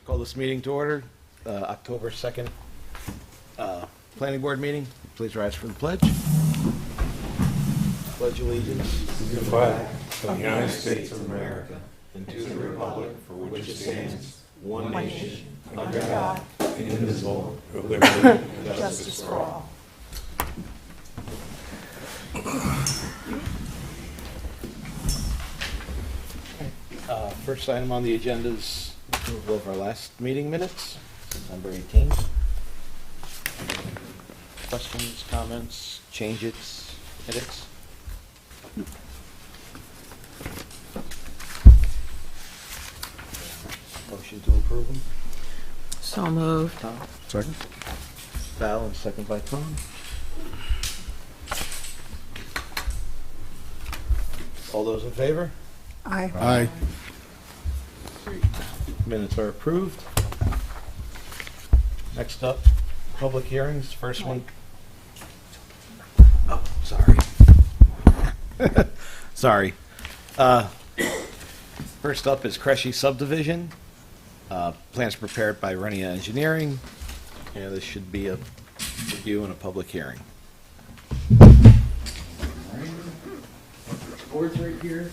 Call this meeting to order, October 2nd, Planning Board meeting. Please rise for the pledge. Pledge allegiance To the flag of the United States of America and to the republic for which it stands, one nation, under God, indivisible, with liberty and justice for all. First item on the agenda is approval of our last meeting minutes, December 18th. Questions, comments, changes, edits? Motion to approve them? So moved. Tom? Second? Val, and second by Tom. All those in favor? Aye. Aye. Minutes are approved. Next up, public hearings. First one. Oh, sorry. Sorry. First up is Cresci subdivision. Plans prepared by Renia Engineering. And this should be a review and a public hearing. Board's right here.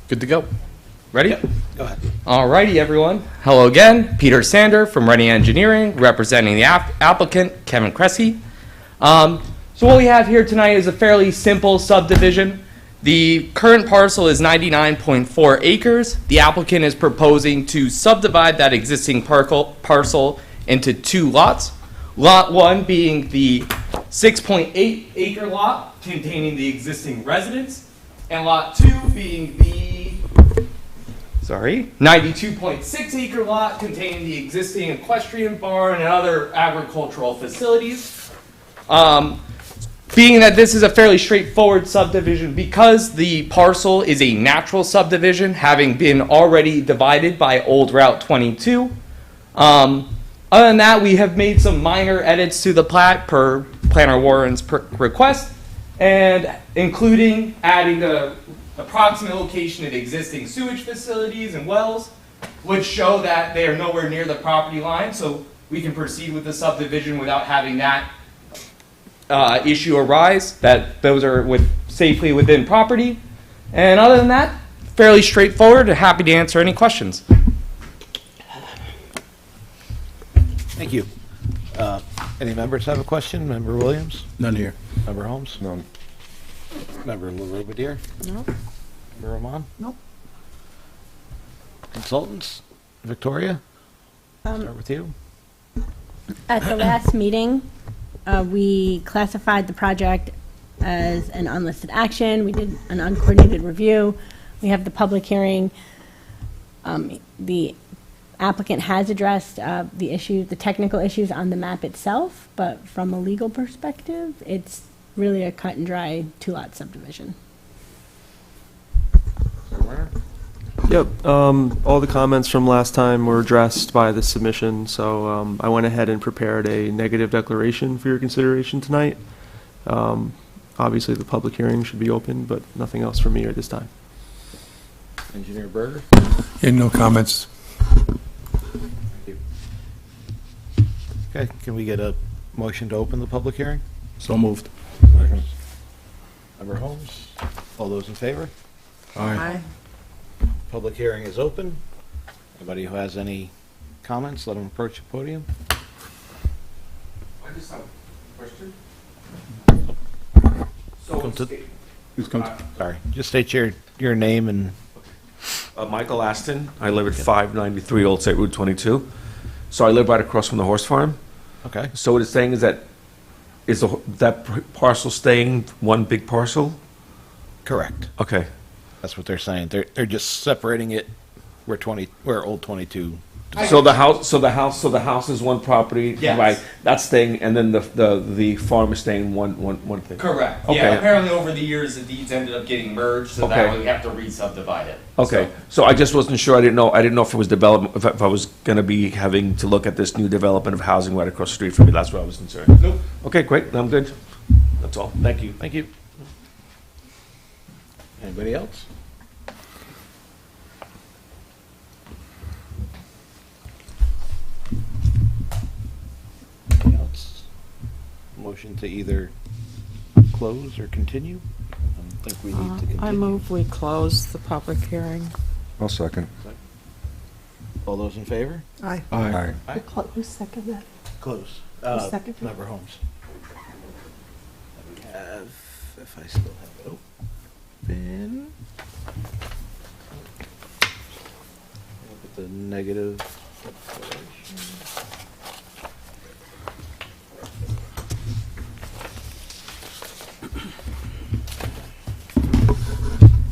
Good to go. Ready? Yep, go ahead. Alrighty, everyone. Hello again. Peter Sander from Ready Engineering, representing the applicant, Kevin Cresci. So what we have here tonight is a fairly simple subdivision. The current parcel is 99.4 acres. The applicant is proposing to subdivide that existing parcel into two lots. Lot 1 being the 6.8 acre lot containing the existing residence, and Lot 2 being the 92.6 acre lot containing the existing equestrian barn and other agricultural facilities. Being that this is a fairly straightforward subdivision, because the parcel is a natural subdivision, having been already divided by Old Route 22. Other than that, we have made some minor edits to the plat per Planner Warren's request, and including adding the approximate location of existing sewage facilities and wells, which show that they are nowhere near the property line, so we can proceed with the subdivision without having that issue arise, that those are safely within property. And other than that, fairly straightforward, and happy to answer any questions. Thank you. Any members have a question? Member Williams? None here. Member Holmes? None. Member LaRubadier? No. Member Roman? Nope. Consultants? Victoria? Start with you. At the last meeting, we classified the project as an unlisted action. We did an uncoordinated review. We have the public hearing. The applicant has addressed the technical issues on the map itself, but from a legal perspective, it's really a cut and dry two-lot subdivision. Yep, all the comments from last time were addressed by the submission, so I went ahead and prepared a negative declaration for your consideration tonight. Obviously, the public hearing should be open, but nothing else from me at this time. Engineer Berger? Yeah, no comments. Okay, can we get a motion to open the public hearing? So moved. Member Holmes? All those in favor? Aye. Public hearing is open. Anybody who has any comments, let them approach the podium. I just have a question. Come to- Who's come to? Sorry, just state your name and, Michael Aston. I live at 593 Old State Route 22. So I live right across from the horse farm. okay. So what it's saying is that that parcel staying one big parcel? Correct. Okay. That's what they're saying. They're just separating it where Old 22 So the house is one property, Yes. right? That's staying, and then the farm is staying one thing. Correct. Okay. Yeah. Apparently, over the years, the deeds ended up getting merged, so that Okay. way we have to re-subdivide it. Okay, so I just wasn't sure, I didn't know if it was development, if I was gonna be having to look at this new development of housing right across the street from me, that's what I was concerned. Nope. Okay, great, I'm good. That's all, thank you. Thank you. Anybody else? Anybody else? Motion to either close or continue? I don't think we need to continue. I move we close the public hearing. I'll second. All those in favor? Aye. Aye. Who's second that? Close. second? Member Holmes. We have, if I still have it open. Look at the negative declaration.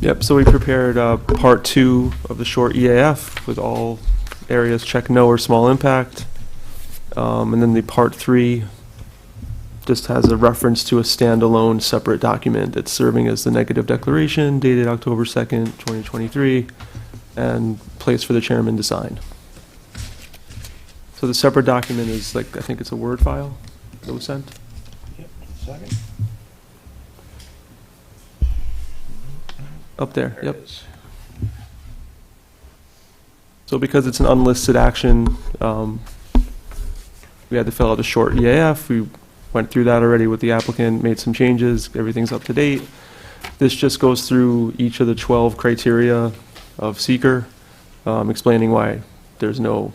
Yep, so we prepared part 2 of the short EAF with all areas checked no or small impact. And then the part 3 just has a reference to a standalone separate document that's serving as the negative declaration dated October 2nd, 2023, and place for the chairman to sign. So the separate document is like, I think it's a Word file that was sent. Yep, second. Up there, There it yep. is. So because it's an unlisted action, we had to fill out a short EAF. We went through that already with the applicant, made some changes, everything's up to date. This just goes through each of the 12 criteria of seeker, explaining why there's no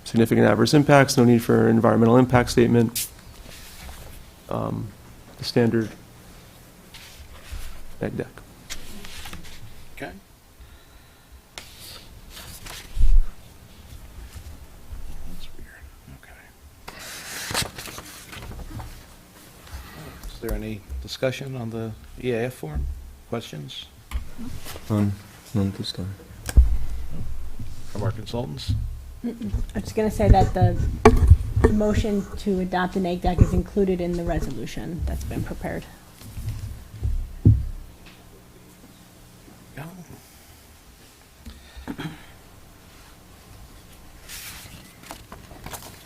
significant adverse impacts, no need for environmental impact statement. The standard neg deck. Okay. That's weird, okay. Is there any discussion on the EAF form? Questions None this time. from our consultants? I'm just going to say that the motion to adopt the neg deck is included in the resolution that's been prepared. No.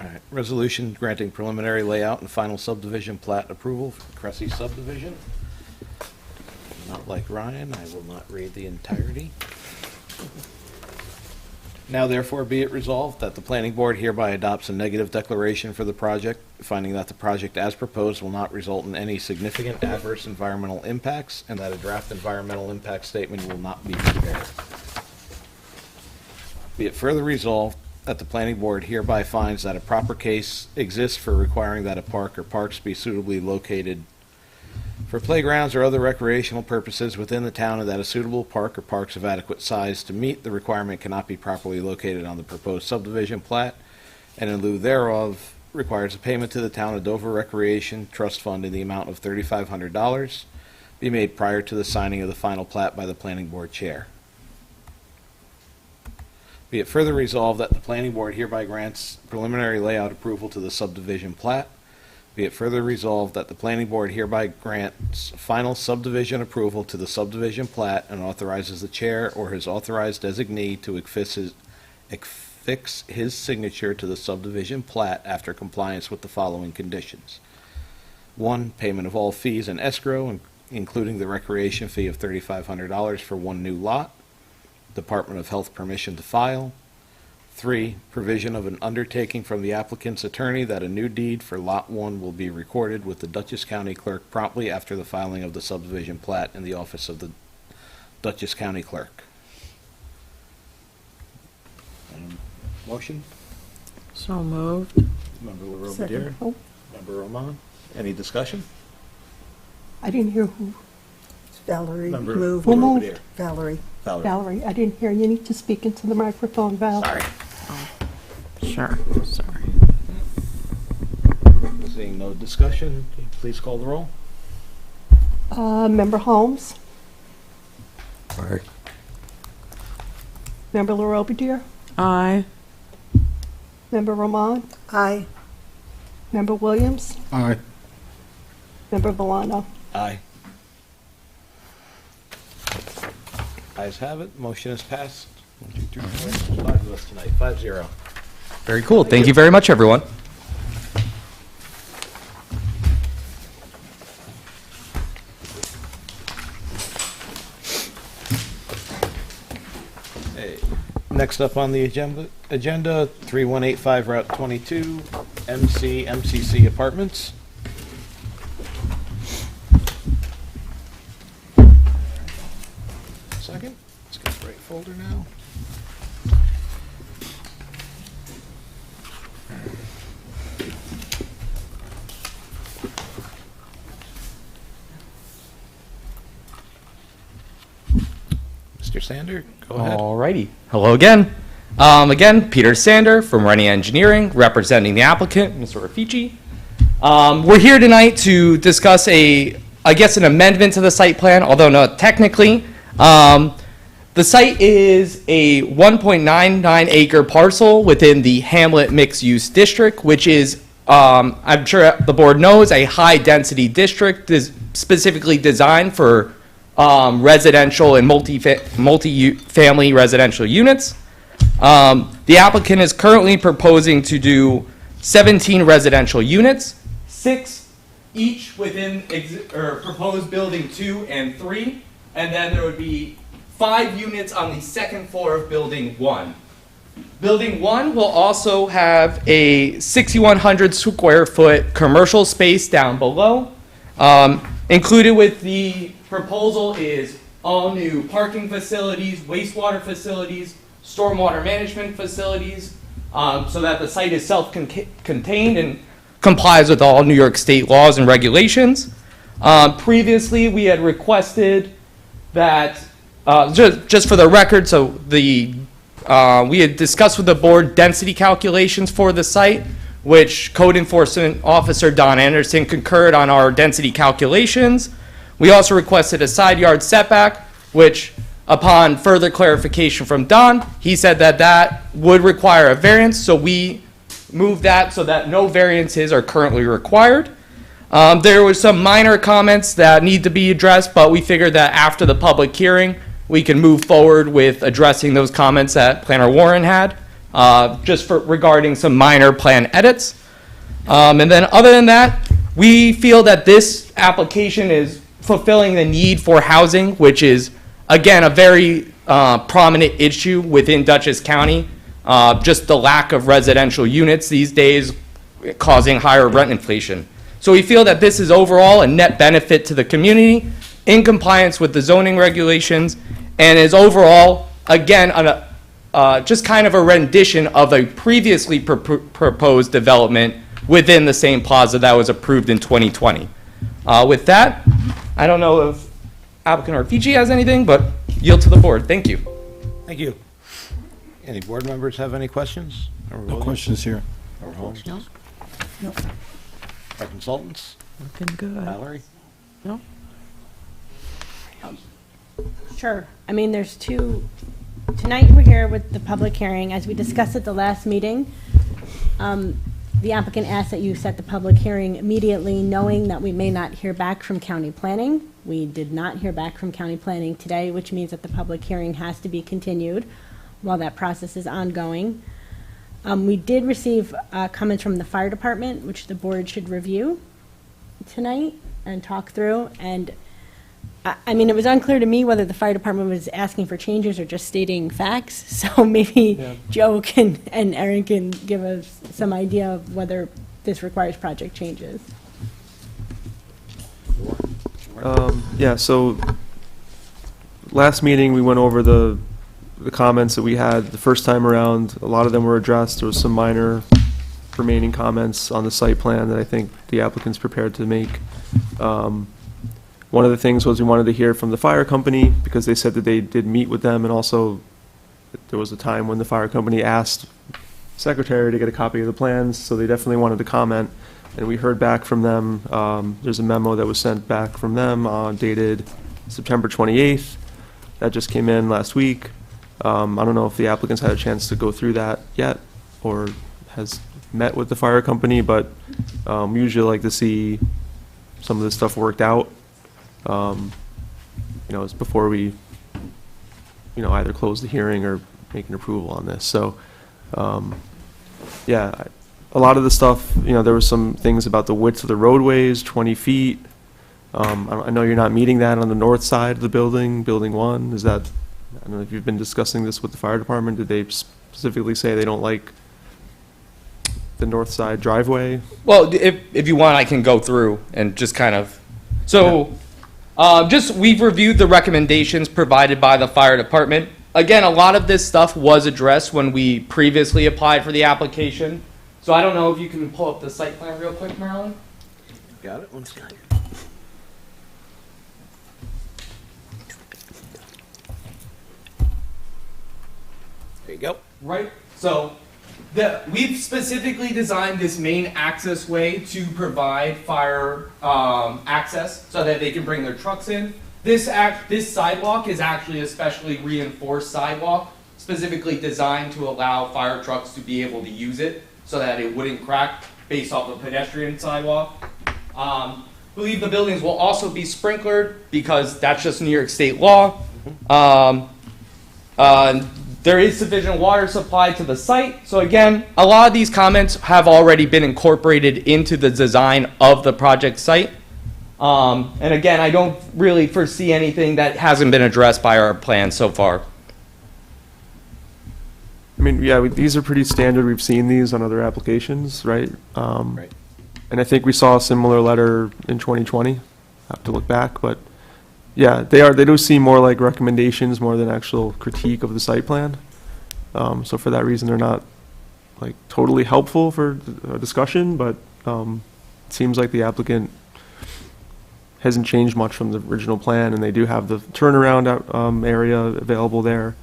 All right, resolution granting preliminary layout and final subdivision plat approval for Cressy subdivision. Not like Ryan, I will not read the entirety. Now therefore be it resolved that the planning board hereby adopts a negative declaration for the project, finding that the project as proposed will not result in any significant adverse environmental impacts, and that a draft environmental impact statement will not be prepared. Be it further resolved that the planning board hereby finds that a proper case exists for requiring that a park or parks be suitably located for playgrounds or other recreational purposes within the town, and that a suitable park or parks of adequate size to meet the requirement cannot be properly located on the proposed subdivision plat, and in lieu thereof requires a payment to the town of Dover Recreation Trust Fund in the amount of $3,500 be made prior to the signing of the final plat by the planning board chair. Be it further resolved that the planning board hereby grants preliminary layout approval to the subdivision plat. Be it further resolved that the planning board hereby grants final subdivision approval to the subdivision plat and authorizes the chair or his authorized designee to affix his signature to the subdivision plat after compliance with the following conditions. 1, payment of all fees and escrow, including the recreation fee of $3,500 for one new lot. Department of Health permission to file. 3, provision of an undertaking from the applicant's attorney that a new deed for Lot 1 will be recorded with the Dutchess County Clerk promptly after the filing of the subdivision plat in the office of the Dutchess County Clerk. Motion? So moved. Member LaRobe Second. Oh, Member Roman? Any discussion? I didn't hear who. Valerie Member moved. Who Who moved? moved? Valerie. Valerie. Valerie, I didn't hear. You need to speak into the microphone, Val. Sorry. Sure, sorry. Seeing no discussion, please call the roll. Member Holmes? Aye. Member LaRobier? Aye. Member Roman? Aye. Member Williams? Aye. Member Valano? Aye. Ayes have it, motion is passed. 1, 2, 3, 4, 5 of us tonight, 5-0. Very cool. Thank you very much, everyone. Hey, next up on the agenda, 3185 Route 22, MCC Apartments. Second, let's get the right folder now. Mr. Sander, go ahead. Alrighty. Hello again. Again, Peter Sander from Rennie Engineering, representing the applicant, Mr. Rafici. We're here tonight to discuss an amendment to the site plan, although not technically. The site is a 1.99 acre parcel within the Hamlet Mixed Use District, which is, I'm sure the board knows, a high density district specifically designed for residential and multi-family residential units. The applicant is currently proposing to do 17 residential units, 6 each within proposed building 2 and 3, and then there would be 5 units on the second floor of building 1. Building 1 will also have a 6,100 square foot commercial space down below. Included with the proposal is all new parking facilities, wastewater facilities, stormwater management facilities, so that the site is self-contained and complies with all New York State laws and regulations. Previously, we had requested that, just for the record, so we had discussed with the board density calculations for the site, which Code Enforcement Officer Don Anderson concurred on our density calculations. We also requested a side yard setback, which, upon further clarification from Don, he said that that would require a variance, so we moved that so that no variances are currently required. There were some minor comments that need to be addressed, but we figured that after the public hearing, we can move forward with addressing those comments that Planner Warren had, just regarding some minor plan edits. And then other than that, we feel that this application is fulfilling the need for housing, which is, again, a very prominent issue within Dutchess County. Just the lack of residential units these days causing higher rent inflation. So we feel that this is overall a net benefit to the community in compliance with the zoning regulations and is overall, again, just kind of a rendition of a previously proposed development within the same plaza that was approved in 2020. With that, I don't know if applicant Rafici has anything, but yield to the board. Thank you. Thank you. Any board members have any questions? No questions here. Member Holmes? No. No. Our consultants? Looking good. Valerie? No? Sure. I mean, there's two, tonight we're here with the public hearing. As we discussed at the last meeting, the applicant asked that you set the public hearing immediately, knowing that we may not hear back from county planning. We did not hear back from county planning today, which means that the public hearing has to be continued while that process is ongoing. We did receive comments from the fire department, which the board should review tonight and talk through. And I mean, it was unclear to me whether the fire department was asking for changes or just stating facts. So maybe Joe and Erin can give us some idea of whether this requires project changes. Yeah, so last meeting, we went over the comments that we had the first time around. A lot of them were addressed. There was some minor remaining comments on the site plan that I think the applicant's prepared to make. One of the things was we wanted to hear from the fire company because they said that they did meet with them, and also there was a time when the fire company asked secretary to get a copy of the plans, so they definitely wanted to comment, and we heard back from them. There's a memo that was sent back from them dated September 28th. That just came in last week. I don't know if the applicants had a chance to go through that yet or has met with the fire company, but we usually like to see some of this stuff worked out, it's before we, either close the hearing or make an approval on this. So, a lot of the stuff, there was some things about the width of the roadways, 20 feet. I know you're not meeting that on the north side of the building, Building 1. Is that, I don't know if you've been discussing this with the fire department. Did they specifically say they don't like the north side driveway? Well, if you want, I can go through and just kind of, we've reviewed the recommendations provided by the fire department. Again, a lot of this stuff was addressed when we previously applied for the application. So I don't know if you can pull up the site plan real quick, Marilyn? Got it? One second. There you go. Right, so we've specifically designed this main access way to provide fire access so that they can bring their trucks in. This sidewalk is actually a specially reinforced sidewalk, specifically designed to allow fire trucks to be able to use it so that it wouldn't crack based off a pedestrian sidewalk. Believe the buildings will also be sprinklered because that's just New York State law. There is sufficient water supply to the site. So again, a lot of these comments have already been incorporated into the design of the project site. And again, I don't really foresee anything that hasn't been addressed by our plan so far. I mean, yeah, these are pretty standard. We've seen these on other applications, right? Right. And I think we saw a similar letter in 2020. I have to look back, but yeah, they do seem more like recommendations more than actual critique of the site plan. So for that reason, they're not like totally helpful for a discussion, but it seems like the applicant hasn't changed much from the original plan, and they do have the turnaround area available there.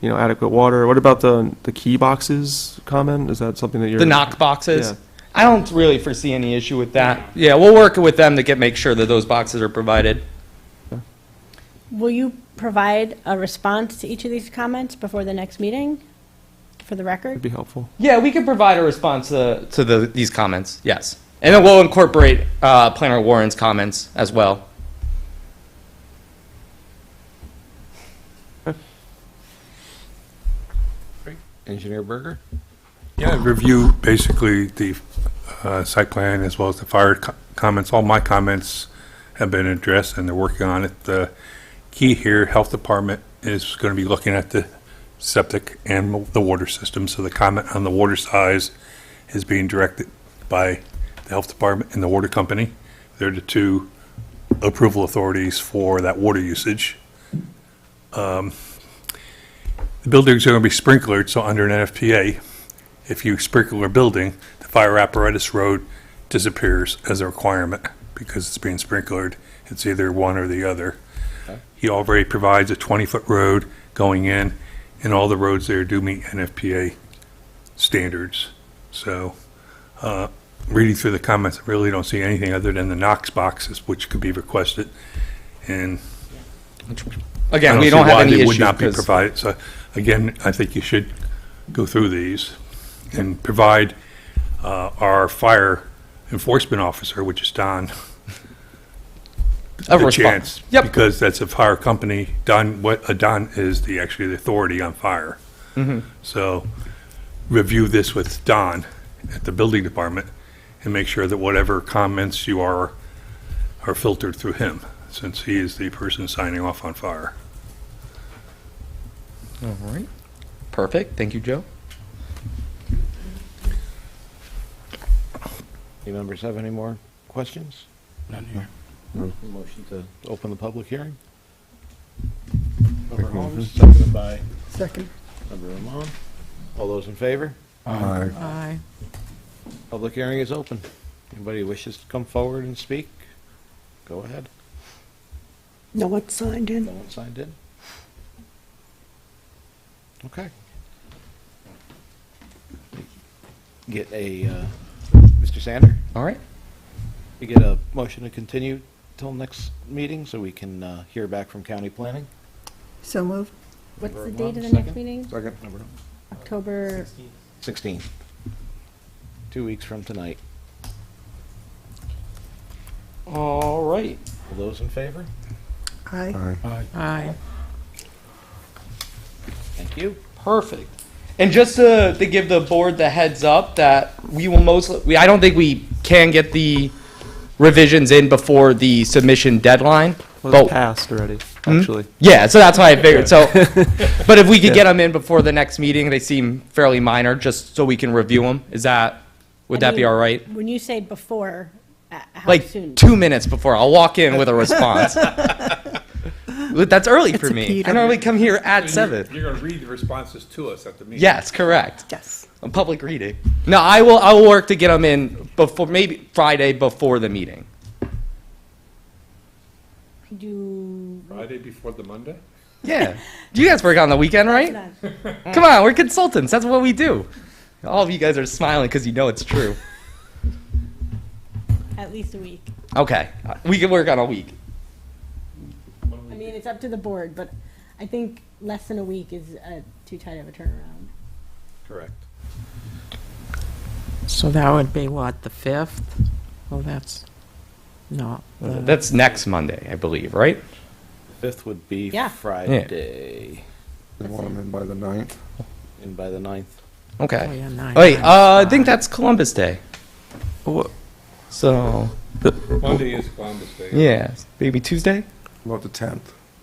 Adequate water. What about the key boxes comment? Is that something that you're... The knock boxes? Yeah. I don't really foresee any issue with that. Yeah, we'll work with them to make sure that those boxes are provided. Will you provide a response to each of these comments before the next meeting, for the That'd record? be helpful. Yeah, we can provide a response to these comments, yes. And then we'll incorporate Planner Warren's comments as well. Engineer Berger? Yeah, review basically the site plan as well as the fire comments. All my comments have been addressed and they're working on it. The key here, Health Department is going to be looking at the septic and the water system. So the comment on the water size is being directed by the Health Department and the water company. They're the two approval authorities for that water usage. The buildings are going to be sprinklered, so under an NFPA, if you sprinkle a building, the fire apparatus road disappears as a requirement because it's being sprinklered. It's either one or the other. Okay. He already provides a 20-foot road going in, and all the roads there do meet NFPA standards. So, reading through the comments, I really don't see anything other than the Knox boxes, which could be requested. And Again, I we see don't have why any they issues. would not be 'cause- provided. So, again, I think you should go through these and provide our fire enforcement officer, which is Don, A the response. chance. Yep. Because that's a fire company. Don is actually the authority on fire. Mm-hmm. So review this with Don at the building department and make sure that whatever comments you are filtered through him, since he is the person signing off on fire. All right. Perfect. Thank you, Joe. Any members have any more questions? None here. Motion to open the public hearing? Member Holmes, seconded by Second. Member Ramon. All those in favor? Aye. Public hearing is open. Anybody wishes to come forward and speak? Go ahead. No one signed No in. one signed in? Okay. Get a, Mr. Sander, All right. you get a motion to continue till next meeting so we can hear back from county planning? So moved. What's the Member date of the Ramon, next second? meeting? Second. Member October 16th. 2 weeks from tonight. All right. All those in favor? Aye. Aye. Thank you. Perfect. And just to give the board the heads up that we will I don't think we can get the revisions in before the submission deadline. Well, But- it's passed already, actually. Yeah, so that's why I figured. So, but if we could get them in before the next meeting, they seem fairly minor, just so we can review them. Would that be all right? When you say before, how Like soon? 2 minutes before, I'll walk in with a response. That's early for It's a me. Peter. I normally come here at 7. You're going to read the responses to us at the meeting. Yes, correct. Yes. A public reading. No, I will work to get them in before, maybe Friday before the meeting. Do, Friday before the Monday? Yeah. You guys work on the weekend, right? Come on, we're consultants. That's what we do. All of you guys are smiling because you know it's true. at least a week. Okay, we can work on a week. I mean, it's up to the board, but I think less than a week is too tight of a turnaround. Correct. So that would be what, the 5th? Well, that's not. That's next Monday, I believe, right? 5th would be Yeah. Friday. They want them in by the 9th. And by the 9th. Oh, Okay. yeah, 9. Wait, I think that's Columbus Day. What, So, Monday is Columbus Day. yeah, maybe Tuesday? About the 10th.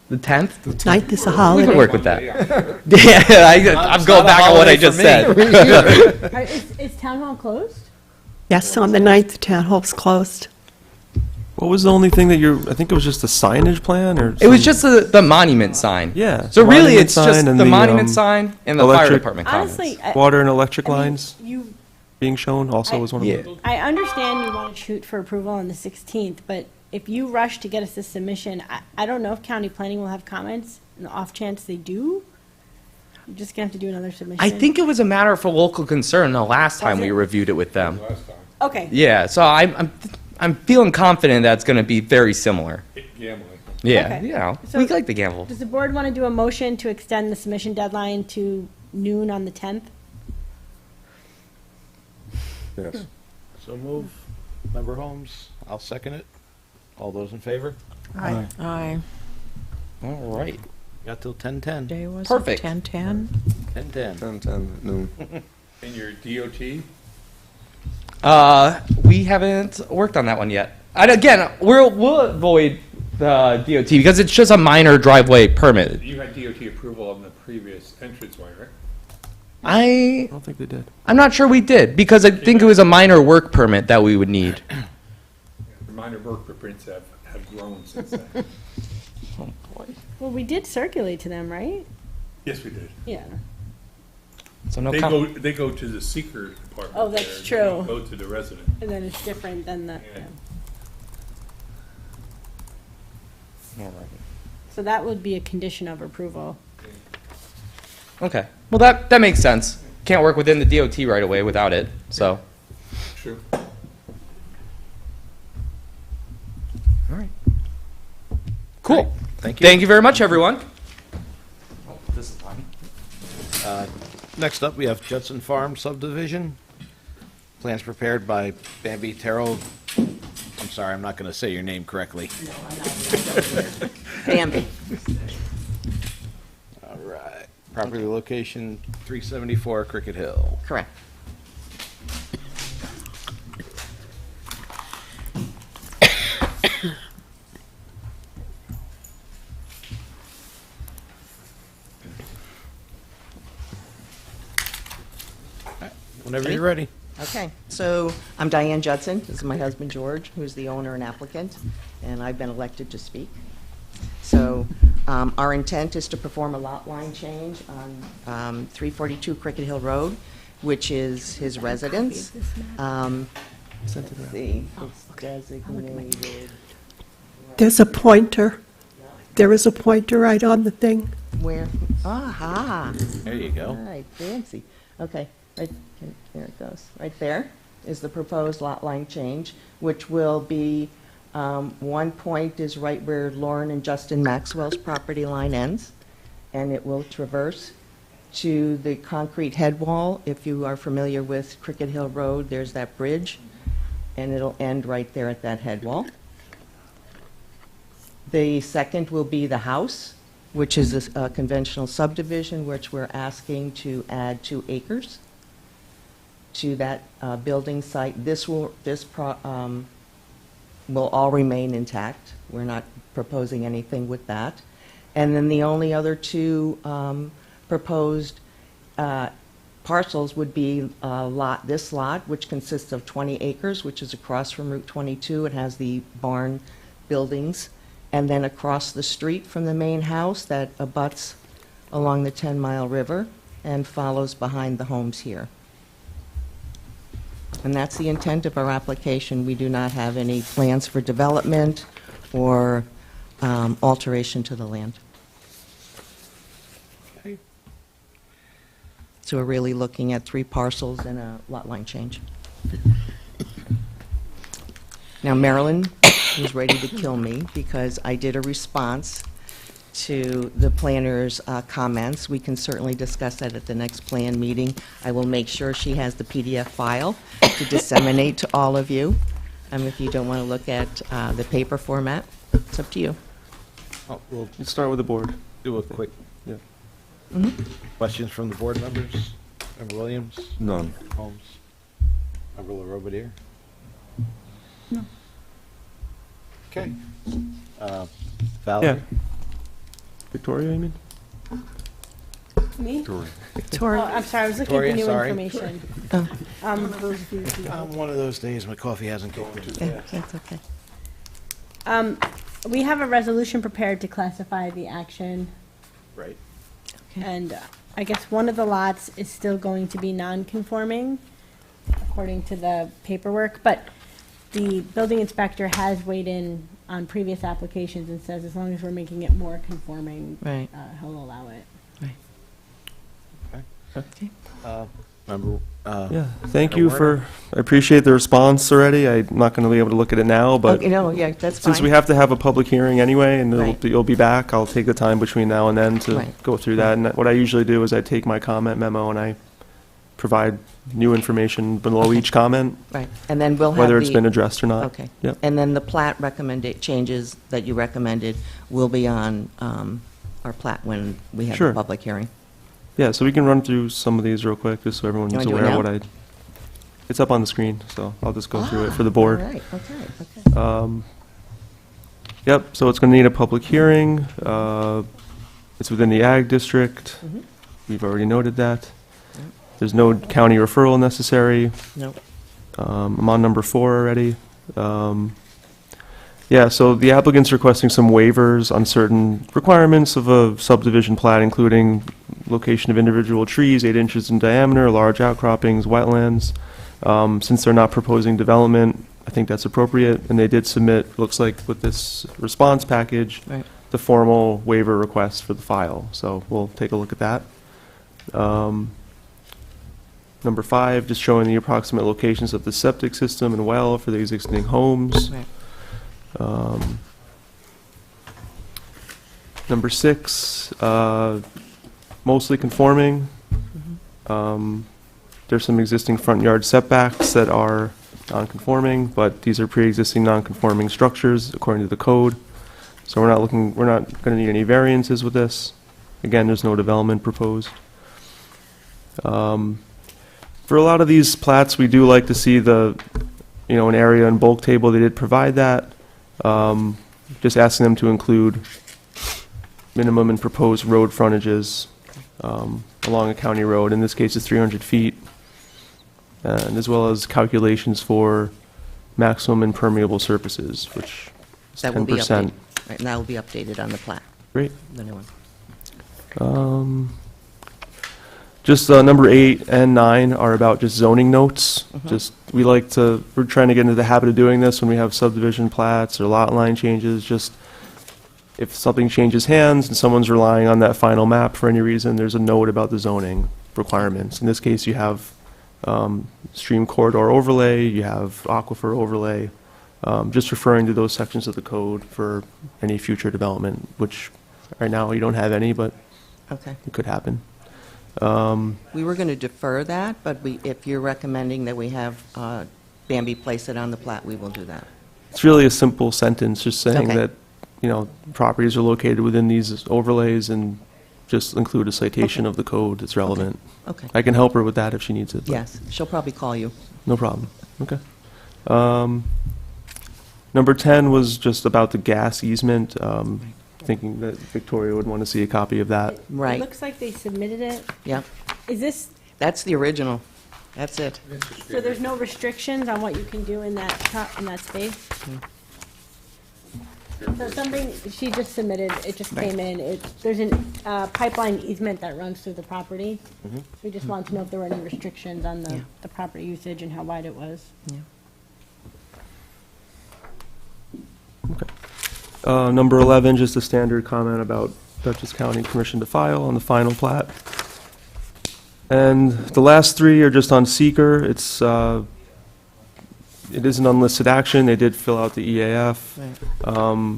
The 10th? 9th is a We holiday. can work with that. Yeah. Yeah, I'm It's going not a back on what I holiday just for said. Is town hall closed? Yes, on the 9th, the town hall's closed. what was the only thing that I think it was just the signage plan or? It was some- just the monument sign. Yeah. So really, monument it's just sign and the monument um, sign and the fire electric- department comments. Honestly, Water and electric I mean, lines you, being shown also was one of Yeah. them. I understand you want to shoot for approval on the 16th, but if you rush to get us this submission, I don't know if county planning will have comments, and the off chance they do, you're just gonna have to do another submission. I think it was a matter for local concern the last time Was we it? reviewed it with them. Last time. Okay, Yeah, so I'm feeling confident that's going to be very similar. Gambling. Yeah, Okay. you know, So- we like the gamble. does the board want to do a motion to extend the submission deadline to noon on the 10th? Yes. So move. Member Holmes, I'll second it. All those in favor? Aye. All right. Got till 10:10. Day was it? Perfect. 10:10? 10:10. 10:10 at noon. And your DOT? We haven't worked on that one yet. And again, we'll avoid the DOT because it's just a minor driveway permit. You had DOT approval on the previous entranceway, right? I don't think they did. I'm not sure we did because I think it was a minor work permit that we would need. The minor work footprints have grown since then. Well, we did circulate to them, right? Yes, we did. Yeah. So no They com- they go to the seeker department. Oh, that's there. They true. don't go to the resident. And then it's different than the, Yeah. All right. so that would be a condition of approval. Okay. Well, that makes sense. Can't work within the DOT right away without it. So. True. All right. Cool. Thank you. Thank you very much, everyone. Oh, this is fun. Next up, we have Judson Farm subdivision. Plans prepared by Bambi Terrell. I'm sorry, I'm not going to say your name correctly. Bambi. All right. Property location 374 Cricket Hill. Correct. Whenever you're ready. Okay, so I'm Diane Judson. This is my husband George, who's the owner and applicant, and I've been elected to speak. So our intent is to perform a lot line change on 342 Cricket Hill Road, which is his residence. Let's see, it's designated, There's a pointer. There is a pointer right on the thing. where, aha. There you go. All right, fancy. Okay, right, there it goes. Right there is the proposed lot line change, which will be, one point is right where Lauren and Justin Maxwell's property line ends, and it will traverse to the concrete head wall. If you are familiar with Cricket Hill Road, there's that bridge, and it'll end right there at that head wall. The second will be the house, which is a conventional subdivision, which we're asking to add 2 acres to that building site. This will all remain intact. We're not proposing anything with that. And then the only other 2 proposed parcels would be this lot, which consists of 20 acres, which is across from Route 22. It has the barn buildings. And then across the street from the main house that abuts along the 10 Mile River and follows behind the homes here. And that's the intent of our application. We do not have any plans for development or alteration to the land. So we're really looking at 3 parcels and a lot line change. Now, Marilyn is ready to kill me because I did a response to the planner's comments. We can certainly discuss that at the next plan meeting. I will make sure she has the PDF file to disseminate to all of you. If you don't want to look at the paper format, it's up to you. Oh, we'll Let's start with the board. do a quick, Yeah. questions from the board members. Member Williams? None. Holmes? Member LaRobadier? No. Okay. Valerie? Victoria, you mean? Me? Victoria. Oh, I'm sorry, I was looking at Victoria, the new sorry. information. One of those days, my coffee hasn't kicked in. Yeah, that's okay. We have a resolution prepared to classify the action, Right. and I guess one of the lots is still going to be non-conforming, according to the paperwork, but the building inspector has weighed in on previous applications and says as long as we're making it more conforming, Right. he'll allow it. Okay. Member, Yeah, thank Madam you Warner? I appreciate the response already. I'm not going to be able to look at it now, but Okay, no, yeah, that's fine. since we have to have a public hearing anyway, and Right. you'll be back, I'll take the time between now and then to Right. go through that. And what I usually do is I take my comment memo and I provide new information below Okay. each comment, Right, and then we'll have whether it's the- been addressed or not. Okay. Yep. And then the plat recommended changes that you recommended will be on our plat when we have the Sure. public hearing. Yeah, so we can run through some of these real quick, just so everyone's You wanna do it aware of now? what it's up on the screen, so I'll just go through it for the board. All right, okay. Yep, so it's going to need a public hearing. It's within the ag district. Mhm. We've already noted that. There's no county referral necessary. No, I'm on number 4 already. Yeah, so the applicant's requesting some waivers on certain requirements of a subdivision plat, including location of individual trees 8 inches in diameter, large outcroppings, wetlands. Since they're not proposing development, I think that's appropriate, and they did submit, looks like with this response package, right. the formal waiver request for the file, so we'll take a look at that. Number 5, just showing the approximate locations of the septic system and well for the existing homes. Right. Number 6, mostly conforming. There's some existing front yard setbacks that are non-conforming, but these are pre-existing non-conforming structures according to the code. So we're not going to need any variances with this. Again, there's no development proposed. For a lot of these plats, we do like to see an area and bulk table. They did provide that. Just asking them to include minimum and proposed road frontages along a county road. In this case, it's 300 feet. And as well as calculations for maximum impermeable surfaces, which is 10%. That will be updated, right, and that will be updated on the plat, Great. the new one. Just number 8 and 9 are about just zoning notes. We're trying to get into the habit of doing this when we have subdivision plats or lot line changes. Just if something changes hands and someone's relying on that final map for any reason, there's a note about the zoning requirements. In this case, you have stream corridor overlay, you have aquifer overlay, just referring to those sections of the code for any future development, which right now you don't have any, but Okay. it could happen. We were going to defer that, but if you're recommending that we have Bambi place it on the plat, we will do that. It's really a simple sentence, just saying Okay. that, properties are located within these overlays and just include a citation of the code that's relevant. Okay. I can help her with that if she needs it. but Yes, she'll probably call you. No problem. Okay. Number 10 was just about the gas easement, thinking that Victoria would want to see a copy of that. It Right, looks like they submitted it. yeah. Is this, That's the original. That's it. so there's no restrictions on what you can do in that space? So something, she just submitted, it just came in, there's a pipeline easement that runs through the property. We just wanted to know if there were any restrictions on Yeah. the property usage and how wide it was. Number 11, just a standard comment about Dutchess County permission to file on the final plat. And the last three are just on seeker. It is an unlisted action. They did fill out the EAF.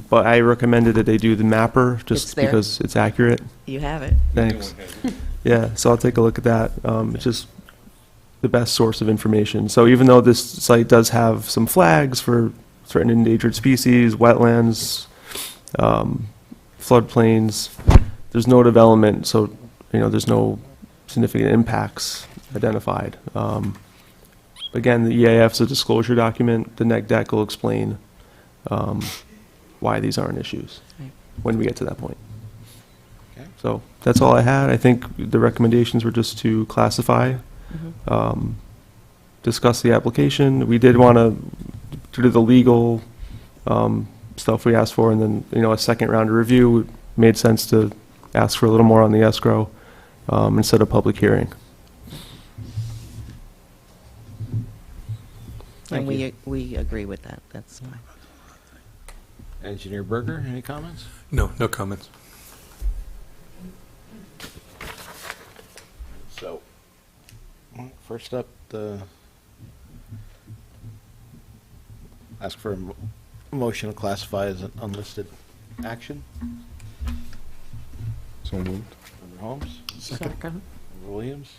But I recommended that they do the mapper, It's just there. because it's accurate. You have it. Thanks. Yeah, so I'll take a look at that. It's just the best source of information. So even though this site does have some flags for threatened endangered species, wetlands, floodplains, there's no development, so, there's no significant impacts identified. Again, the EAF is a disclosure document. The neg deck will explain why these aren't issues Right. when we get to that point. Okay. So that's all I had. I think the recommendations were just to classify, discuss the application. We did want to do the legal stuff we asked for, and then, a second round of review. It made sense to ask for a little more on the escrow instead of public hearing. And Thank we agree with that. That's fine. Engineer Berger, any comments? No comments. So, first up, ask for a motion to classify as an unlisted action. So moved. Member Holmes, Second. Member Williams.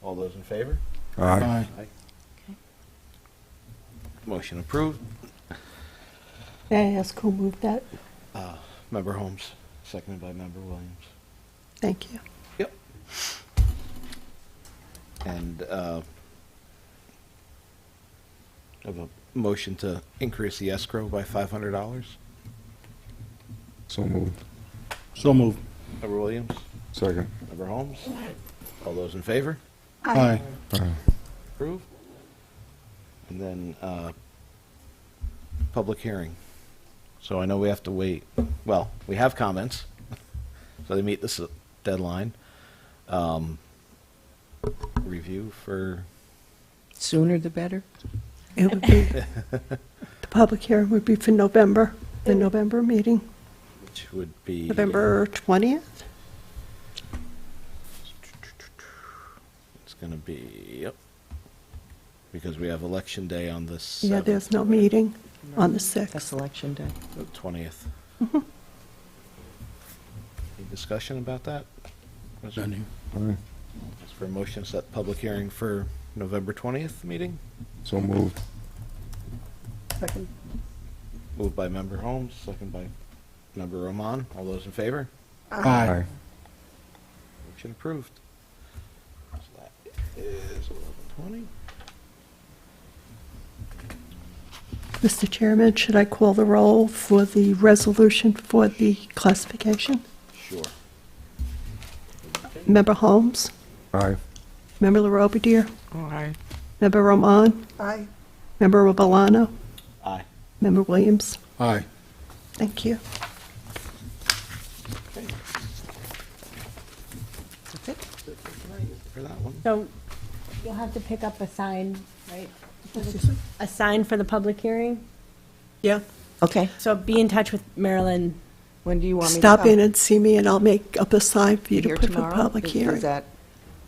All those in favor? Aye. Motion approved. May I ask who moved that? Member Holmes, seconded by Member Williams. Thank you. Yep. And have a motion to increase the escrow by $500. So moved. So moved. Member Williams, Second. Member Holmes. All those in favor? Aye. Aye. Approved. And then public hearing. So I know we have to wait. Well, we have comments, so they meet this deadline. Review for, Sooner the better. It would be, the public hearing would be for November, the November meeting, which would be November 20th? It's going to be, yep, because we have election day on the 7th. Yeah, there's no meeting on the That's 6th. election day. The 20th. Mm-hmm. Any discussion about that? Any? Aye. Ask for a motion to set public hearing for November 20th meeting. So moved. Second. Moved by Member Holmes, second by Member Roman. All those in favor? Aye. Motion approved. So that is 11:20. Mr. Chairman, should I call the roll for the resolution for the classification? Sure. Member Holmes? Aye. Member LaRobidier? Aye. Member Roman? Aye. Member Robalano? Aye. Member Williams? Aye. Thank you. That's it. For that one. So you'll have to pick up a sign, right? A sign for the public hearing? Yeah. Okay. So be in touch with Marilyn. When do you want me to Stop come? in and see me, and I'll make up a sign for you to Here put for tomorrow? public Is hearing. that,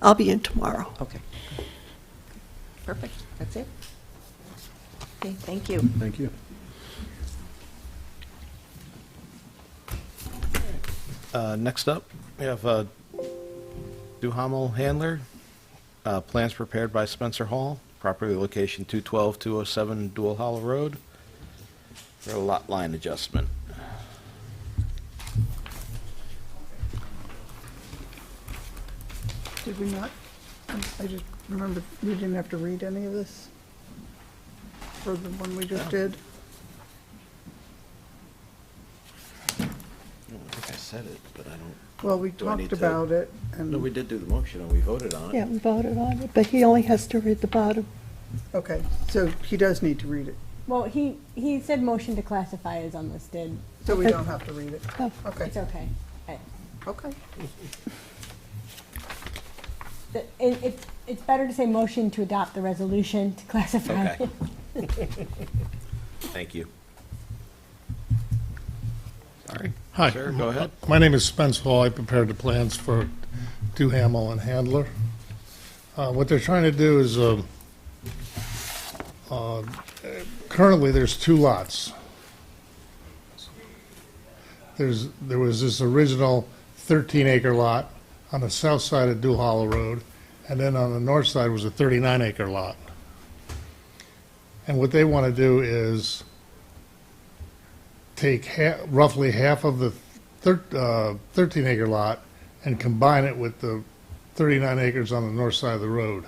I'll be in tomorrow. okay. Perfect. That's it. Okay, thank you. Thank you. Next up, we have Duhamel Handler, plans prepared by Spencer Hall, property location 212-207 Dual Hollow Road, for a lot line adjustment. Did we not? I just remember we didn't have to read any of this for the one we just did. I don't think I said it, but I don't. Well, we Do I need talked to- about it, No, we and, did do the motion, and we voted on it. Yeah, we voted on it, but he only has to read the bottom. okay, so he does need to read it, Well, he said motion to classify as unlisted. so we don't have to read it. Oh. Okay, It's okay. okay. It's better to say motion to adopt the resolution to classify. Okay. Thank you. Sorry. Hi. Sir, go ahead. My name is Spence Hall. I prepared the plans for Duhamel and Handler. What they're trying to do is, currently, there's 2 lots. There was this original 13-acre lot on the south side of Dual Hollow Road, and then on the north side was a 39-acre lot. And what they want to do is take roughly half of the 13-acre lot and combine it with the 39 acres on the north side of the road.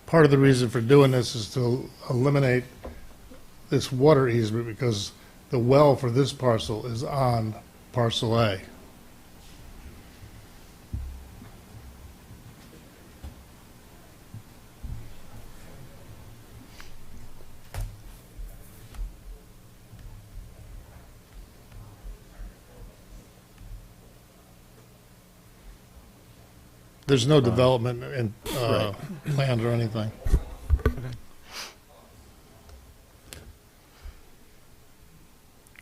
Part of the reason for doing this is to eliminate this water easement because the well for this parcel is on parcel A. There's no development in, planned or anything.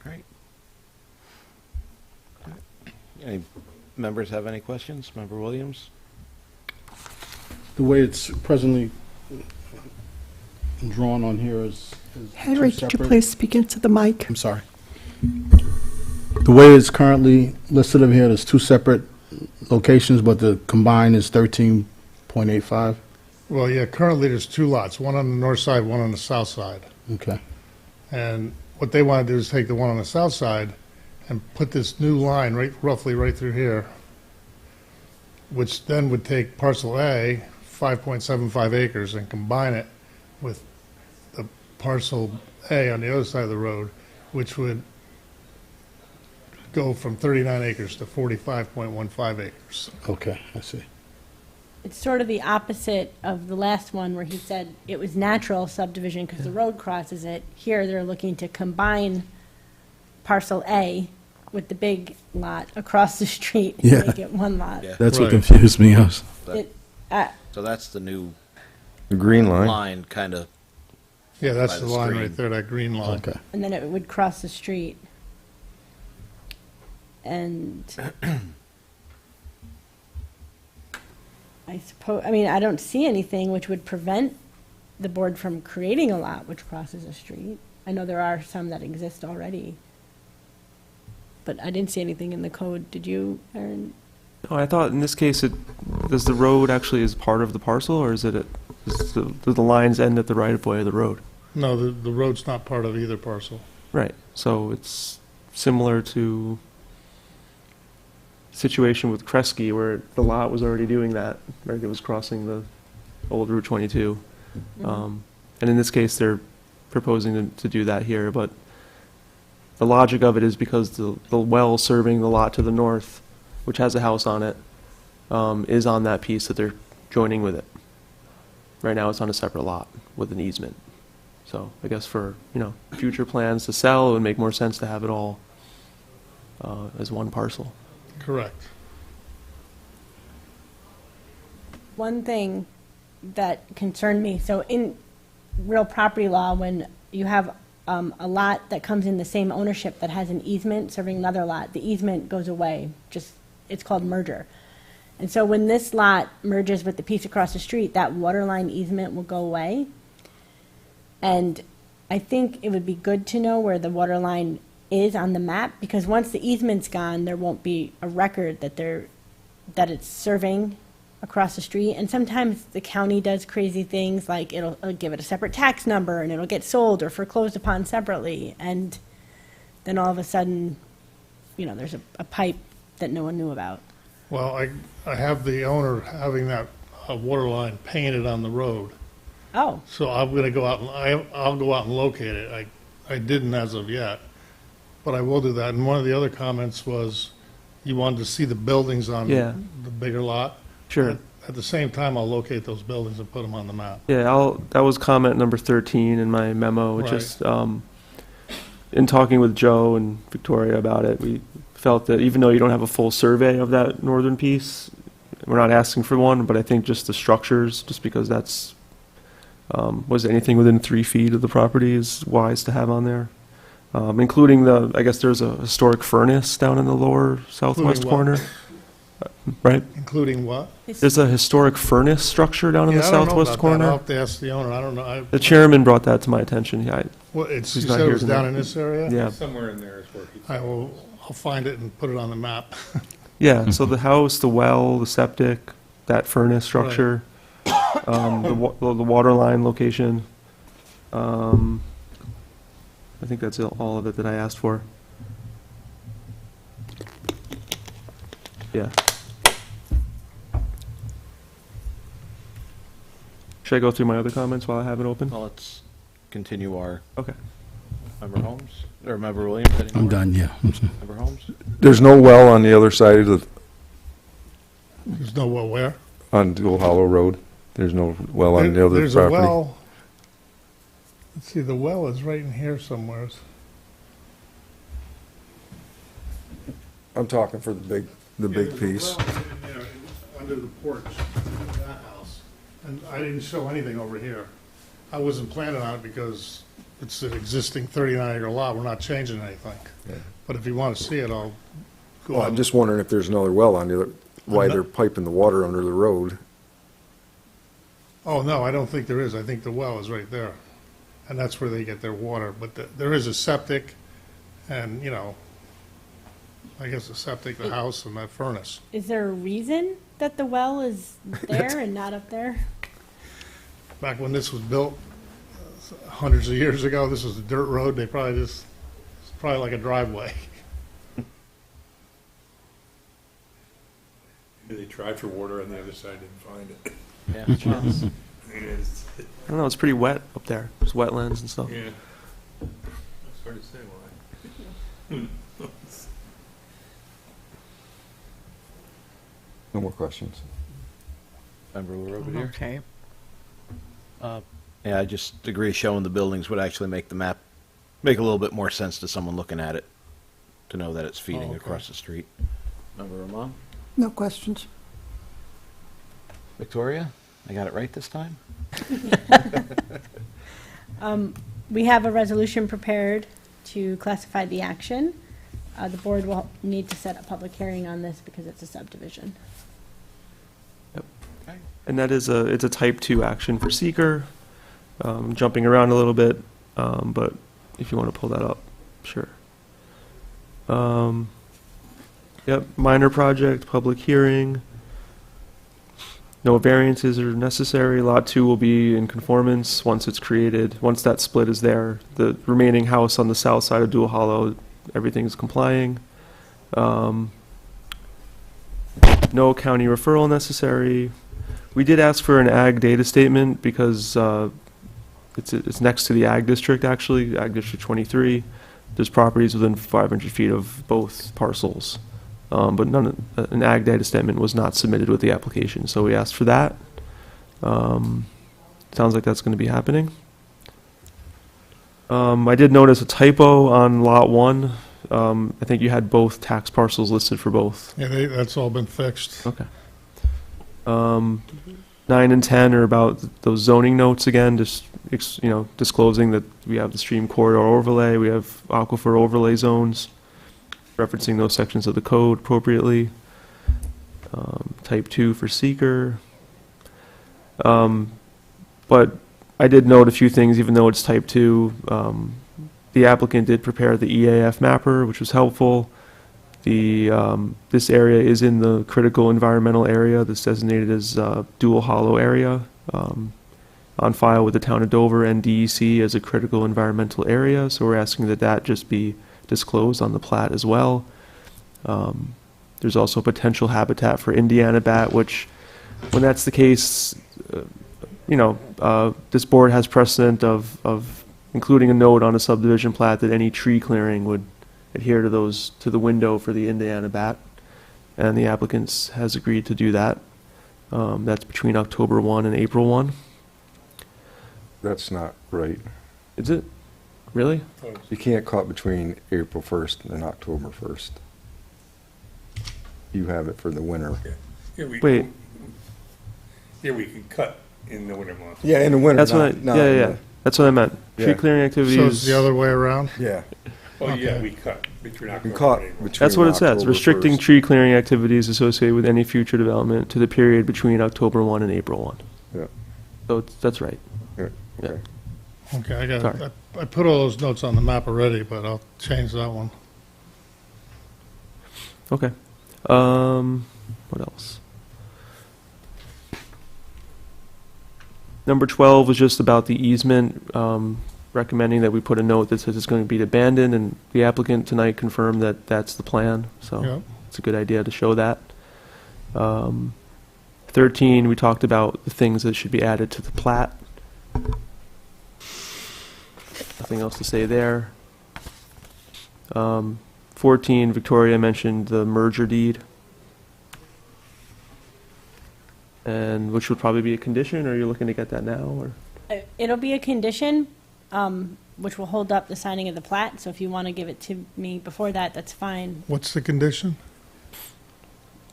Great. Any members have any questions? Member Williams? The way it's presently drawn on here is Henry, two could you separate- please speak into the mic? I'm sorry. The way it's currently listed in here, there's 2 separate locations, but the combined is 13.85. Well, yeah, currently there's 2 lots, one on the north side, one on the south side. Okay. And what they want to do is take the one on the south side and put this new line roughly right through here, which then would take parcel A, 5.75 acres, and combine it with the parcel A on the other side of the road, which would go from 39 acres to 45.15 acres. Okay, I see. It's sort of the opposite of the last one where he said it was natural subdivision because the road crosses it. Here, they're looking to combine parcel A with the big lot across the street and Yeah. make it one lot. Yeah. That's what Right. confused me. It, So that's the new The green line. line, kind of. Yeah, that's By the the line screen. right there, that green line. Okay. and then it would cross the street. And I suppose, I mean, I don't see anything which would prevent the board from creating a lot which crosses a street. I know there are some that exist already. But I didn't see anything in the code. Did you, Aaron? Oh, I thought in this case, does the road actually is part of the parcel, or is it, do the lines end at the right-of-way of the road? No, the road's not part of either parcel. Right, so it's similar to situation with Kresge, where the lot was already doing that, right, it was crossing the old Route 22. And in this case, they're proposing to do that here, but the logic of it is because the well serving the lot to the north, which has a house on it, is on that piece that they're joining with it. Right now, it's on a separate lot with an easement. So I guess for, future plans to sell, it would make more sense to have it all as one parcel. Correct. One thing that concerned me, so in real property law, when you have a lot that comes in the same ownership that has an easement serving another lot, the easement goes away. It's called merger. And so when this lot merges with the piece across the street, that water line easement will go away. And I think it would be good to know where the water line is on the map, because once the easement's gone, there won't be a record that it's serving across the street. And sometimes the county does crazy things, like it'll give it a separate tax number, and it'll get sold or foreclosed upon separately. And then all of a sudden, there's a pipe that no one knew about. Well, I have the owner having that water line painted on the road. Oh, So I'm gonna go out and, I'll go out and locate it. I didn't as of yet, but I will do that. And one of the other comments was you wanted to see the buildings on Yeah. the bigger lot. Sure. At the same time, I'll locate those buildings and put them on the map. Yeah, that was comment number 13 in my memo. It Right. just, in talking with Joe and Victoria about it, we felt that even though you don't have a full survey of that northern piece, we're not asking for one, but I think just the structures, just because that's, was anything within 3 feet of the property is wise to have on there. Including I guess there's a historic furnace down in the lower southwest Including what? corner. Right? Including what? There's a historic furnace structure down in the Yeah, I don't know southwest about that. corner. I'll have to ask the owner. I don't know. The chairman brought that to my attention. Yeah, You He's said not it here was down tonight. in this area? yeah. Somewhere in there is where he. I'll find it and put it on the map. Yeah, so the house, the well, the septic, that furnace structure, the water line location. I think that's all of it that I asked for. Yeah. Should I go through my other comments while I have it open? Well, let's continue our Okay. Member Holmes, or Member Williams. any I'm more? done, yeah. Member Holmes? There's no well on the other side of There's no well where? on Dual Hollow Road. There's no well on the other There's a property. well. Let's see, the well is right in here somewhere. I'm talking for the big piece. Under the porch of that house. And I didn't show anything over here. I wasn't planning on it because it's an existing 39-acre lot. We're not changing anything. Yeah. But if you want to see it, I'll go Well, on. I'm just wondering if there's another well on the other, why I'm not- they're piping the water under the road. Oh, no, I don't think there is. I think the well is right there. And that's where they get their water. But there is a septic and, I guess a septic, the house, and that furnace. is there a reason that the well is there and not up there? Back when this was built, hundreds of years ago, this was a dirt road. They probably it's probably like a driveway. They tried for water on the other side, didn't find it. Yeah. well, I don't know, it's pretty wet up there. There's wetlands and stuff. Yeah. It's hard to say why. No more questions. Member Robert Okay. Yeah, I just agree showing the buildings would actually make the map make a little bit more sense to someone looking at it, to know that it's feeding okay. across the street. Member Ramon? No questions. Victoria? I got it right this time? We have a resolution prepared to classify the action. The board will need to set a public hearing on this because it's a subdivision. And that is it's a type 2 action for seeker. Jumping around a little bit, but if you want to pull that up, sure. Yep, minor project, public hearing. No variances are necessary. Lot 2 will be in conformance once it's created. Once that split is there, the remaining house on the south side of Dual Hollow, everything's complying. No county referral necessary. We did ask for an ag data statement because it's next to the ag district, actually, ag district 23. There's properties within 500 feet of both parcels. But an ag data statement was not submitted with the application, so we asked for that. Sounds like that's going to be happening. I did notice a typo on Lot 1. I think you had both tax parcels listed for both. Yeah, that's all been fixed. Okay. 9 and 10 are about those zoning notes again, just, disclosing that we have the stream corridor overlay, we have aquifer overlay zones, referencing those sections of the code appropriately. Type 2 for seeker. But I did note a few things, even though it's type 2. The applicant did prepare the EAF mapper, which was helpful. This area is in the critical environmental area that's designated as dual hollow area, on file with the town of Dover and DEC as a critical environmental area, so we're asking that that just be disclosed on the plat as well. There's also potential habitat for Indiana bat, which, when that's the case, this board has precedent of including a note on a subdivision plat that any tree clearing would adhere to the window for the Indiana bat, and the applicants has agreed to do that. That's between October 1 and April 1. That's not right. Is it? Really? You can't cut between April 1st and October 1st. You have it for the winter. Wait. Yeah, we can cut in the winter months. Yeah, in the winter. That's what yeah. That's what I meant. Tree Yeah. clearing activities. So it's the other way around? Yeah. Oh, yeah, we cut between You October cut and April. between That's what it says. October Restricting 1st. tree clearing activities associated with any future development to the period between October 1 and April 1. Yeah. So that's right. Yeah, okay. Okay, Sorry. I put all those notes on the map already, but I'll change that one. Okay. What else? Number 12 was just about the easement, recommending that we put a note that says it's going to be abandoned, and the applicant tonight confirmed that that's the plan, so Yeah. it's a good idea to show that. 13, we talked about the things that should be added to the plat. Nothing else to say there. 14, Victoria mentioned the merger deed. And which would probably be a condition, or are you looking to get that now, or? It'll be a condition, which will hold up the signing of the plat, so if you want to give it to me before that, that's fine. What's the condition?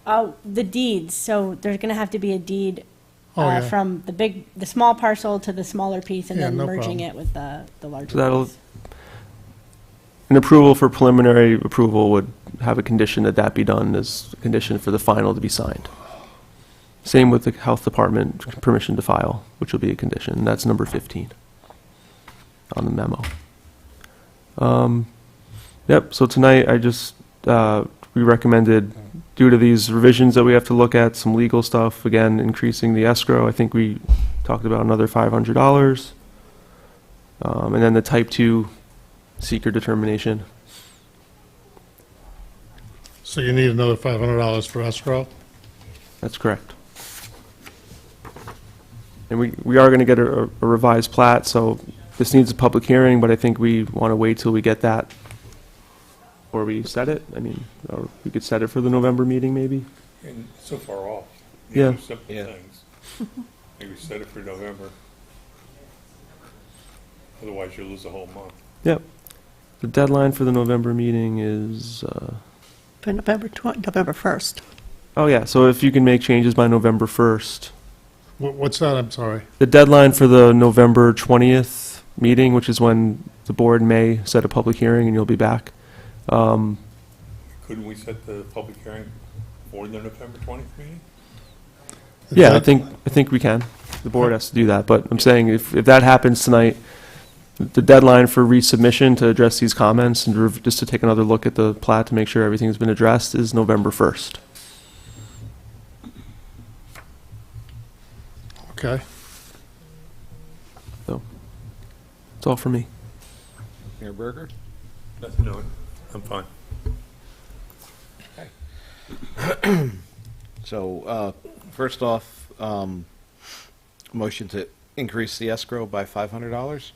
Oh, the deeds, so there's going to have to be a deed Oh, yeah. from the small parcel to the smaller piece, and Yeah, then no merging problem. it with the larger So that'll, piece. an approval for preliminary approval would have a condition that that be done as a condition for the final to be signed. Same with the health department permission to file, which will be a condition. That's number 15 on the memo. Yep, so tonight I just, we recommended, due to these revisions that we have to look at, some legal stuff, again, increasing the escrow. I think we talked about another $500. And then the type 2 seeker determination. So you need another $500 for escrow? That's correct. And we are going to get a revised plat, so this needs a public hearing, but I think we want to wait till we get that. Or we set it, I mean, or we could set it for the November meeting, maybe? And so far off. Yeah. Simple Yeah. things. Maybe set it for November. Otherwise, you'll lose a whole month. Yep. The deadline for the November meeting is, For November 1st. oh yeah, so if you can make changes by November 1st. What's that? I'm sorry. The deadline for the November 20th meeting, which is when the board may set a public hearing and you'll be back. Couldn't we set the public hearing for the November 20th meeting? Yeah, I think we can. The board has to do that, but I'm saying if that happens tonight, the deadline for resubmission to address these comments and just to take another look at the plat to make sure everything's been addressed is November 1st. Okay. So, that's all for me. Mayor Berger? Nothing doing. I'm fine. So, first off, motion to increase the escrow by $500.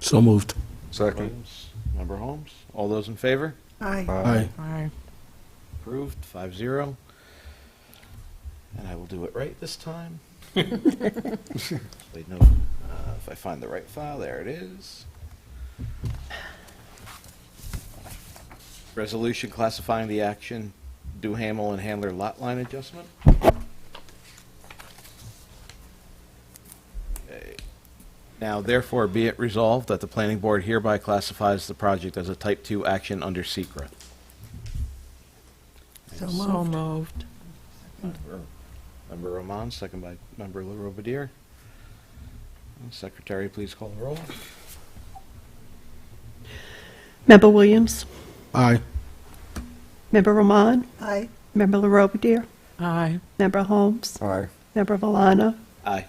So moved. Second. Williams, Member Holmes, all those in favor? Aye. Aye. Aye. Approved, 5-0. And I will do it right this time. Wait, no, if I find the right file, there it is. Resolution classifying the action Duhamel and Handler lot line adjustment. Okay. Now therefore be it resolved that the planning board hereby classifies the project as a type 2 action under SECRA. So So moved. moved. Member Roman, second by Member LaRobediere. Secretary, please call the roll. Member Williams? Aye. Member Roman? Aye. Member LaRobiere? Aye. Member Holmes? Aye. Member Valano? Aye.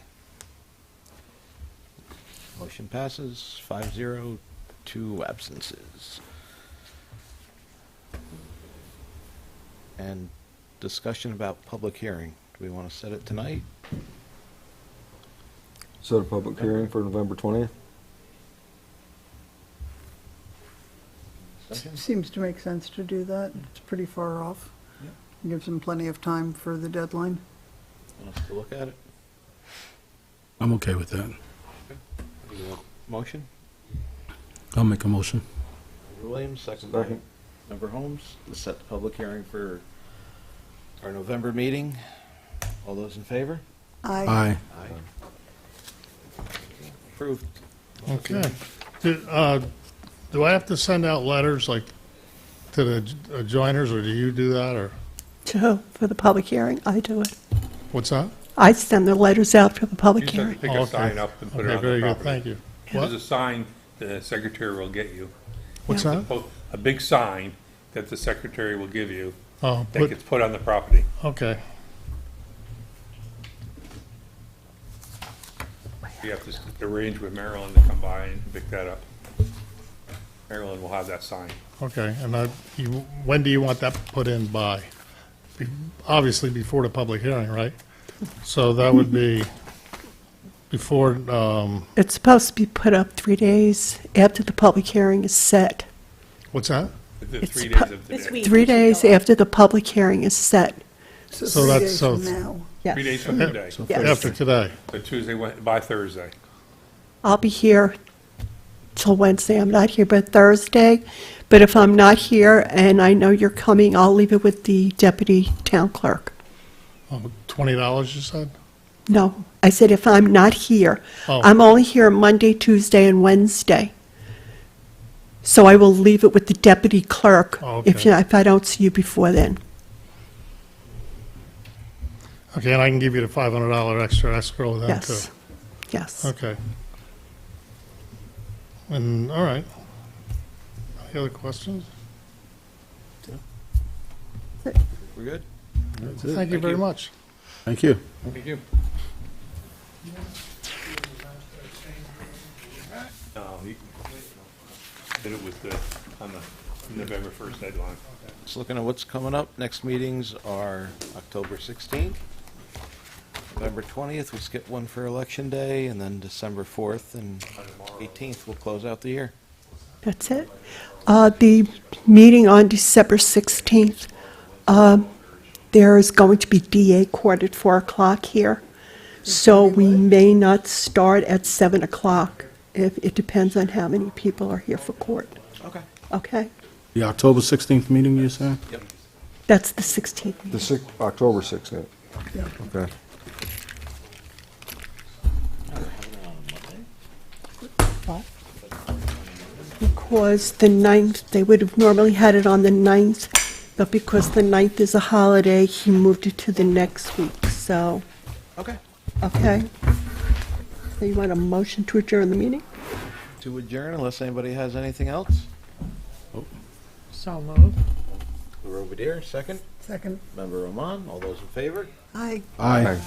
Motion passes 5-0, 2 absences. And discussion about public hearing. Do we want to set it tonight? Set a public hearing for November 20th? Seems to make sense to do that. It's pretty far off. Gives them plenty of time for the deadline. Want us to look at it? I'm okay with that. Do you want motion? I'll make a motion. Member Williams, second by Second. Member Holmes, to set the public hearing for our November meeting. All those in favor? Aye. Aye. Approved. Okay. Do I have to send out letters like to the adjoiners, or do you do that, or For the public hearing, I do it. what's that? I send the letters out for the public You just hearing. have to pick Oh, a okay. sign up and put it Okay, on the very good, property. thank you. There's What? a sign the secretary will get you. What's that? A big sign that the secretary will give you Oh, that gets put on the property. okay. You have to arrange with Marilyn to come by and pick that up. Marilyn will have that sign. Okay, and when do you want that put in by? Obviously before the public hearing, right? So that would be before, It's supposed to be put up 3 days after the public hearing is set. what's that? The It's 3 pu- days of the This day. week. 3 days after the public hearing is set. So So 3 that's- days so- from now. Yes. 3 days from today. Yes. After today? So Tuesday, by Thursday. I'll be here till Wednesday. I'm not here but Thursday. But if I'm not here and I know you're coming, I'll leave it with the deputy town clerk. Oh, $20 you said? No, I said if I'm not here. Oh. I'm only here Monday, Tuesday, and Wednesday. So I will leave it with the deputy clerk Oh, if okay. if I don't see you before then. Okay, and I can give you the $500 extra escrow then too? Yes. Yes. Okay. And, all right. Any other questions? We're good? Thank you very much. Thank you. Thank you. No, he did it with on the November 1st deadline. Just looking at what's coming up, next meetings are October 16th, November 20th, we skip one for Election Day, and then December 4th and 18th, we'll close out the year. That's it. The meeting on December 16th, there is going to be DA court at 4 o'clock here. So we may not start at 7 o'clock. It depends on how many people are here for court. Okay. Okay? The October 16th meeting, you said? Yep. That's the 16th. The October 6th, yeah. Okay. Because the 9th, they would have normally had it on the 9th, but because the 9th is a holiday, he moved it to the next week, so, Okay. okay? So you want a motion to adjourn the meeting? To adjourn, unless anybody has anything else? So moved. Robadier, second. Second. Member Roman, all those in favor? Aye. Aye.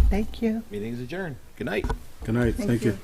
Thank you. Meeting's adjourned. Good night. Good night. Thank Thank you. you.